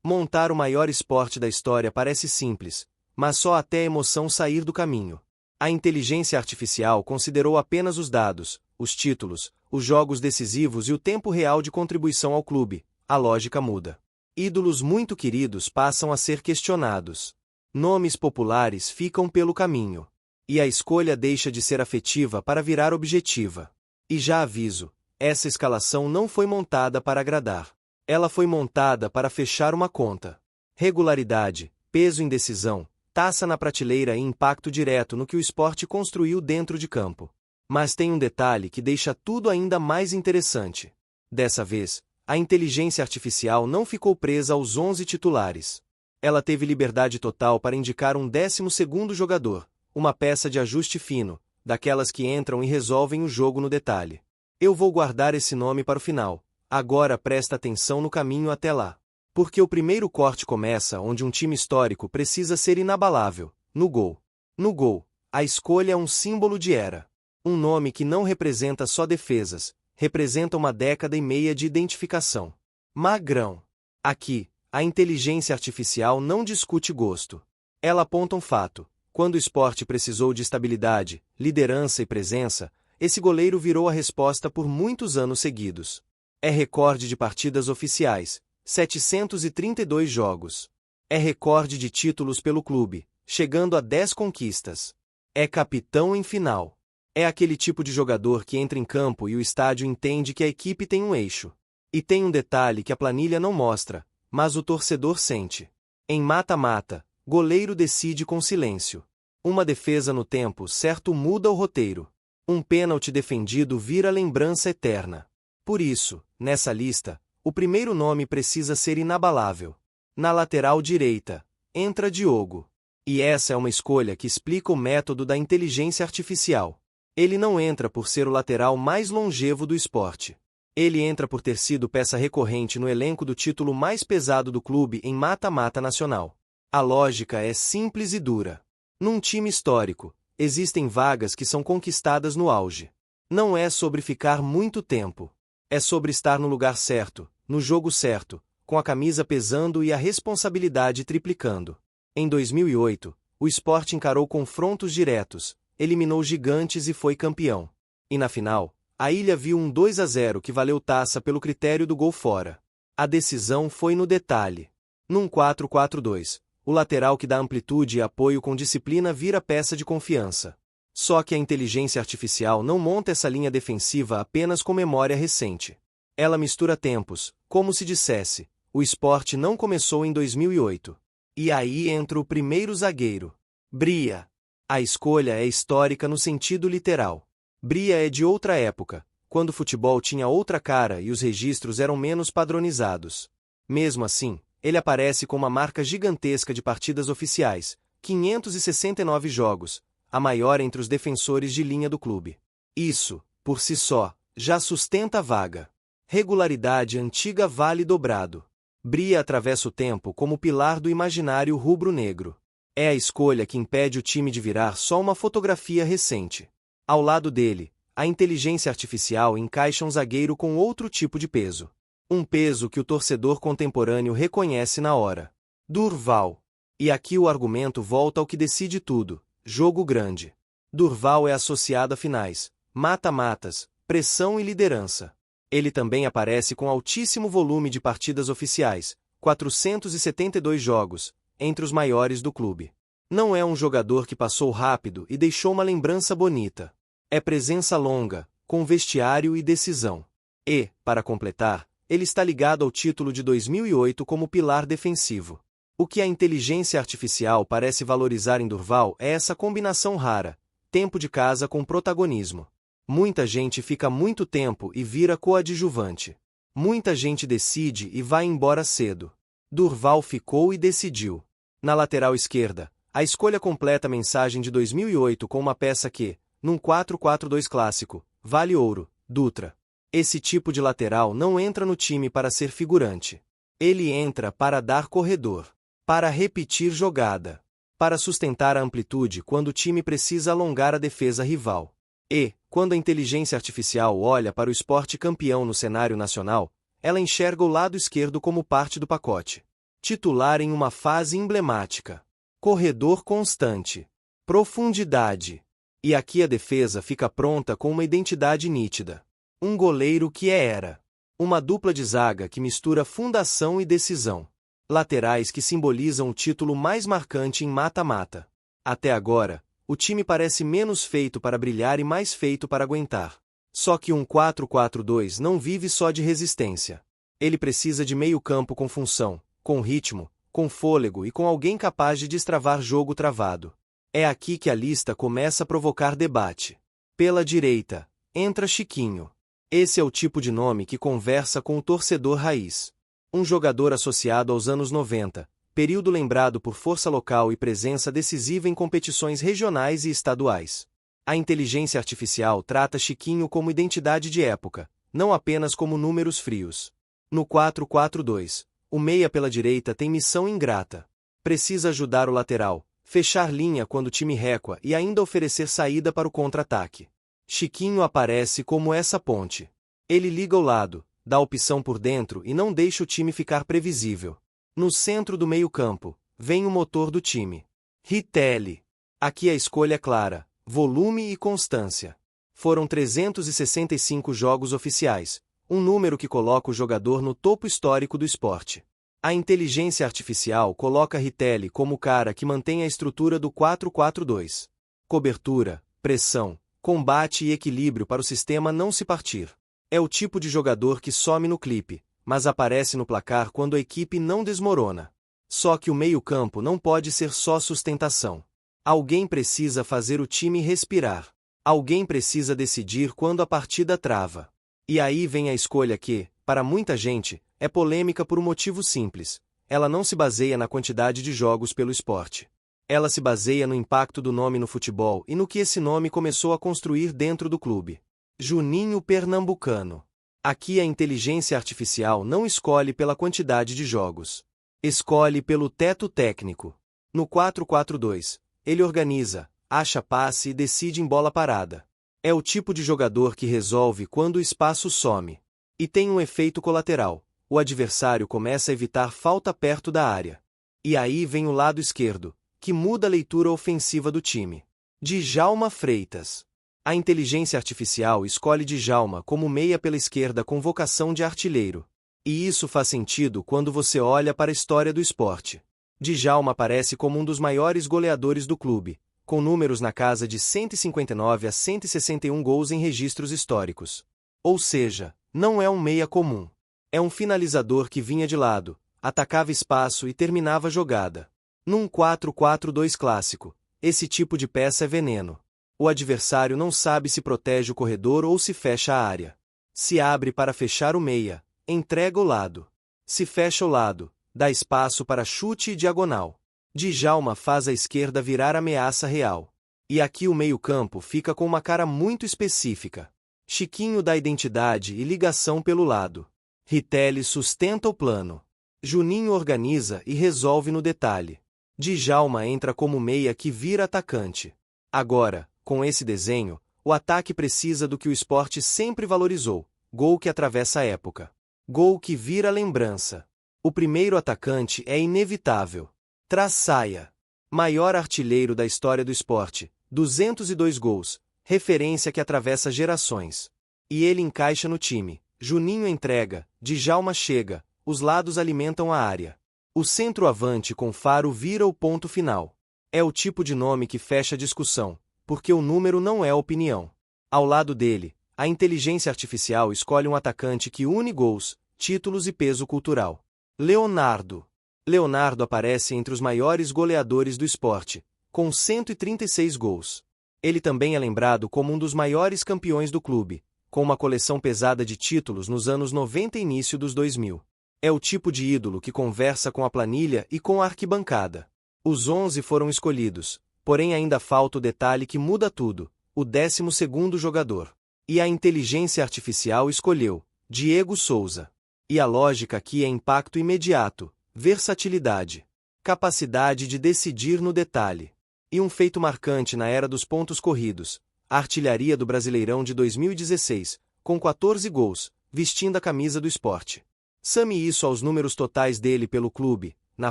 Montar o maior esporte da história parece simples, mas só até a emoção sair do caminho. A inteligência artificial considerou apenas os dados, os títulos, os jogos decisivos e o tempo real de contribuição ao clube. A lógica muda. Ídolos muito queridos passam a ser questionados. Nomes populares ficam pelo caminho. E a escolha deixa de ser afetiva para virar objetiva. E já aviso, essa escalação não foi montada para agradar. Ela foi montada para fechar uma conta. Regularidade, peso em decisão, taça na prateleira e impacto direto no que o esporte construiu dentro de campo. Mas tem um detalhe que deixa tudo ainda mais interessante. Dessa vez, a inteligência artificial não ficou presa aos 11 titulares. Ela teve liberdade total para indicar um 12º jogador, uma peça de ajuste fino, daquelas que entram e resolvem o jogo no detalhe. Eu vou guardar esse nome para o final. Agora presta atenção no caminho até lá. Porque o primeiro corte começa onde um time histórico precisa ser inabalável, no gol. No gol, a escolha é um símbolo de era. Um nome que não representa só defesas, representa uma década e meia de identificação. Magrão. Aqui, a inteligência artificial não discute gosto. Ela aponta um fato. Quando o esporte precisou de estabilidade, liderança e presença, esse goleiro virou a resposta por muitos anos seguidos. É recorde de partidas oficiais, 732 jogos. É recorde de títulos pelo clube, chegando a 10 conquistas. É capitão em final. É aquele tipo de jogador que entra em campo e o estádio entende que a equipe tem um eixo. E tem um detalhe que a planilha não mostra, mas o torcedor sente. Em mata-mata, goleiro decide com silêncio. Uma defesa no tempo certo muda o roteiro. Um pênalti defendido vira lembrança eterna. Por isso, nessa lista, o primeiro nome precisa ser inabalável. Na lateral direita, entra Diogo. E essa é uma escolha que explica o método da inteligência artificial. Ele não entra por ser o lateral mais longevo do esporte. Ele entra por ter sido peça recorrente no elenco do título mais pesado do clube em mata-mata nacional. A lógica é simples e dura. Num time histórico, existem vagas que são conquistadas no auge. Não é sobre ficar muito tempo. É sobre estar no lugar certo, no jogo certo, com a camisa pesando e a responsabilidade triplicando. Em 2008, o Sport encarou confrontos diretos, eliminou gigantes e foi campeão. E na final, a Ilha viu um 2-0 que valeu taça pelo critério do gol fora. A decisão foi no detalhe. Num 4-4-2, o lateral que dá amplitude e apoio com disciplina vira peça de confiança. Só que a inteligência artificial não monta essa linha defensiva apenas com memória recente. Ela mistura tempos, como se dissesse, o Sport não começou em 2008. E aí entra o primeiro zagueiro. Bria. A escolha é histórica no sentido literal. Bria é de outra época, quando o futebol tinha outra cara e os registros eram menos padronizados. Mesmo assim, ele aparece com uma marca gigantesca de partidas oficiais, 569 jogos, a maior entre os defensores de linha do clube. Isso, por si só, já sustenta a vaga. Regularidade antiga vale dobrado. Bria atravessa o tempo como pilar do imaginário rubro-negro. É a escolha que impede o time de virar só uma fotografia recente. Ao lado dele, a inteligência artificial encaixa um zagueiro com outro tipo de peso. Um peso que o torcedor contemporâneo reconhece na hora. Durval. E aqui o argumento volta ao que decide tudo. Jogo grande. Durval é associado a finais, mata-matas, pressão e liderança. Ele também aparece com altíssimo volume de partidas oficiais, 472 jogos, entre os maiores do clube. Não é um jogador que passou rápido e deixou uma lembrança bonita. É presença longa, com vestiário e decisão. E, para completar, ele está ligado ao título de 2008 como pilar defensivo. O que a inteligência artificial parece valorizar em Durval é essa combinação rara, tempo de casa com protagonismo. Muita gente fica muito tempo e vira coadjuvante. Muita gente decide e vai embora cedo. Durval ficou e decidiu. Na lateral esquerda, a escolha completa a mensagem de 2008 com uma peça que, num 4-4-2 clássico, vale ouro, Dutra. Esse tipo de lateral não entra no time para ser figurante. Ele entra para dar corredor. Para repetir jogada. Para sustentar a amplitude quando o time precisa alongar a defesa rival. E, quando a inteligência artificial olha para o Sport campeão no cenário nacional, ela enxerga o lado esquerdo como parte do pacote. Titular em uma fase emblemática. Corredor constante. Profundidade. E aqui a defesa fica pronta com uma identidade nítida. Um goleiro que era. Uma dupla de zaga que mistura fundação e decisão. Laterais que simbolizam o título mais marcante em mata-mata. Até agora, o time parece menos feito para brilhar e mais feito para aguentar. Só que um 4-4-2 não vive só de resistência. Ele precisa de meio-campo com função, com ritmo, com fôlego e com alguém capaz de destravar jogo travado. É aqui que a lista começa a provocar debate. Pela direita, entra Chiquinho. Esse é o tipo de nome que conversa com o torcedor raiz. Um jogador associado aos anos 90, período lembrado por força local e presença decisiva em competições regionais e estaduais. A inteligência artificial trata Chiquinho como identidade de época, não apenas como números frios. No 4-4-2, o meia pela direita tem missão ingrata. Precisa ajudar o lateral, fechar linha quando o time recua e ainda oferecer saída para o contra-ataque. Chiquinho aparece como essa ponte. Ele liga o lado, dá opção por dentro e não deixa o time ficar previsível. No centro do meio-campo, vem o motor do time. Ritelli. Aqui a escolha é clara, volume e constância. Foram 365 jogos oficiais, um número que coloca o jogador no topo histórico do esporte. A inteligência artificial coloca Ritelli como o cara que mantém a estrutura do 4-4-2. Cobertura, pressão, combate e equilíbrio para o sistema não se partir. É o tipo de jogador que some no clipe, mas aparece no placar quando a equipe não desmorona. Só que o meio-campo não pode ser só sustentação. Alguém precisa fazer o time respirar. Alguém precisa decidir quando a partida trava. E aí vem a escolha que, para muita gente, é polêmica por um motivo simples. Ela não se baseia na quantidade de jogos pelo esporte. Ela se baseia no impacto do nome no futebol e no que esse nome começou a construir dentro do clube. Juninho Pernambucano. Aqui a inteligência artificial não escolhe pela quantidade de jogos. Escolhe pelo teto técnico. No 4-4-2, ele organiza, acha passe e decide em bola parada. É o tipo de jogador que resolve quando o espaço some. E tem um efeito colateral. O adversário começa a evitar falta perto da área. E aí vem o lado esquerdo, que muda a leitura ofensiva do time. Djalma Freitas. A inteligência artificial escolhe Djalma como meia pela esquerda com vocação de artilheiro. E isso faz sentido quando você olha para a história do esporte. Djalma aparece como um dos maiores goleadores do clube, com números na casa de 159 a 161 gols em registros históricos. Ou seja, não é um meia comum. É um finalizador que vinha de lado, atacava espaço e terminava a jogada. Num 4-4-2 clássico, esse tipo de peça é veneno. O adversário não sabe se protege o corredor ou se fecha a área. Se abre para fechar o meia, entrega o lado. Se fecha o lado, dá espaço para chute e diagonal. Djalma faz a esquerda virar ameaça real. E aqui o meio-campo fica com uma cara muito específica. Chiquinho dá identidade e ligação pelo lado. Ritelli sustenta o plano. Juninho organiza e resolve no detalhe. Djalma entra como meia que vira atacante. Agora, com esse desenho, o ataque precisa do que o esporte sempre valorizou: gol que atravessa a época. Gol que vira lembrança. O primeiro atacante é inevitável. Trassaia. Maior artilheiro da história do esporte, 202 gols, referência que atravessa gerações. E ele encaixa no time. Juninho entrega, Djalma chega, os lados alimentam a área. O centroavante com faro vira o ponto final. É o tipo de nome que fecha a discussão, porque o número não é opinião. Ao lado dele, a inteligência artificial escolhe um atacante que une gols, títulos e peso cultural. Leonardo. Leonardo aparece entre os maiores goleadores do esporte, com 136 gols. Ele também é lembrado como um dos maiores campeões do clube, com uma coleção pesada de títulos nos anos 90 e início dos 2000. É o tipo de ídolo que conversa com a planilha e com a arquibancada. Os 11 foram escolhidos, porém ainda falta o detalhe que muda tudo: o 12º jogador. E a inteligência artificial escolheu Diego Souza. E a lógica aqui é impacto imediato, versatilidade, capacidade de decidir no detalhe. E um feito marcante na era dos pontos corridos: a artilharia do Brasileirão de 2016, com 14 gols, vestindo a camisa do esporte. Some isso aos números totais dele pelo clube: na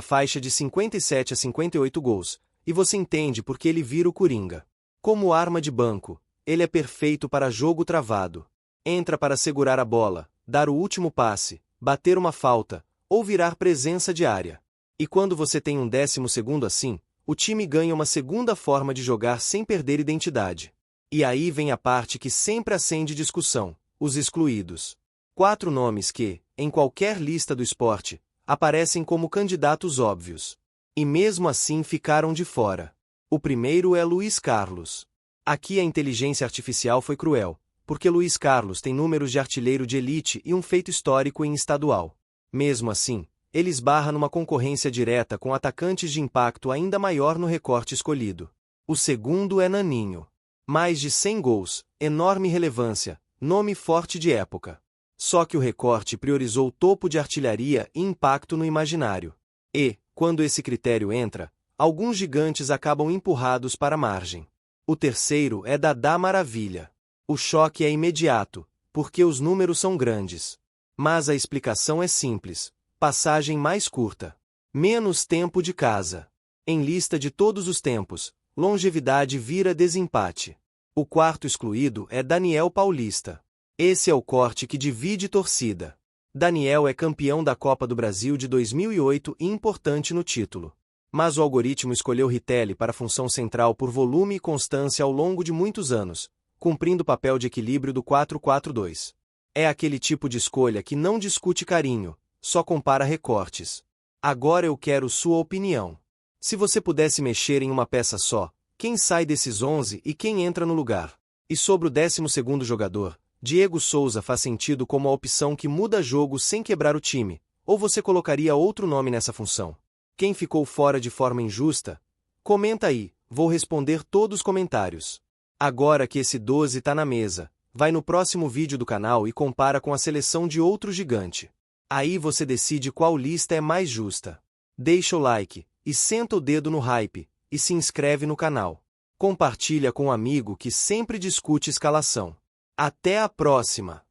faixa de 57 a 58 gols, e você entende por que ele vira o Coringa. Como arma de banco, ele é perfeito para jogo travado. Entra para segurar a bola, dar o último passe, bater uma falta, ou virar presença de área. E quando você tem um 12º assim, o time ganha uma segunda forma de jogar sem perder identidade. E aí vem a parte que sempre acende discussão: os excluídos. 4 nomes que, em qualquer lista do esporte, aparecem como candidatos óbvios. E mesmo assim ficaram de fora. O primeiro é Luiz Carlos. Aqui a inteligência artificial foi cruel, porque Luiz Carlos tem números de artilheiro de elite e um feito histórico em estadual. Mesmo assim, ele esbarra numa concorrência direta com atacantes de impacto ainda maior no recorte escolhido. O segundo é Naninho. Mais de 100 gols, enorme relevância, nome forte de época. Só que o recorte priorizou topo de artilharia e impacto no imaginário. E, quando esse critério entra, alguns gigantes acabam empurrados para a margem. O terceiro é Dadá Maravilha. O choque é imediato, porque os números são grandes. Mas a explicação é simples: passagem mais curta. Menos tempo de casa. Em lista de todos os tempos, longevidade vira desempate. O quarto excluído é Daniel Paulista. Esse é o corte que divide torcida. Daniel é campeão da Copa do Brasil de 2008 e importante no título. Mas o algoritmo escolheu Ritelli para a função central por volume e constância ao longo de muitos anos, cumprindo o papel de equilíbrio do 4-4-2. É aquele tipo de escolha que não discute carinho, só compara recortes. Agora eu quero sua opinião. Se você pudesse mexer em uma peça só, quem sai desses 11 e quem entra no lugar? E sobre o 12º jogador, Diego Souza faz sentido como a opção que muda jogo sem quebrar o time, ou você colocaria outro nome nessa função? Quem ficou fora de forma injusta? Comenta aí, vou responder todos os comentários. Agora que esse 12 tá na mesa, vai no próximo vídeo do canal e compara com a seleção de outro gigante. Aí você decide qual lista é mais justa. Deixa o like, e senta o dedo no hype, e se inscreve no canal. Compartilha com um amigo que sempre discute escalação. Até a próxima!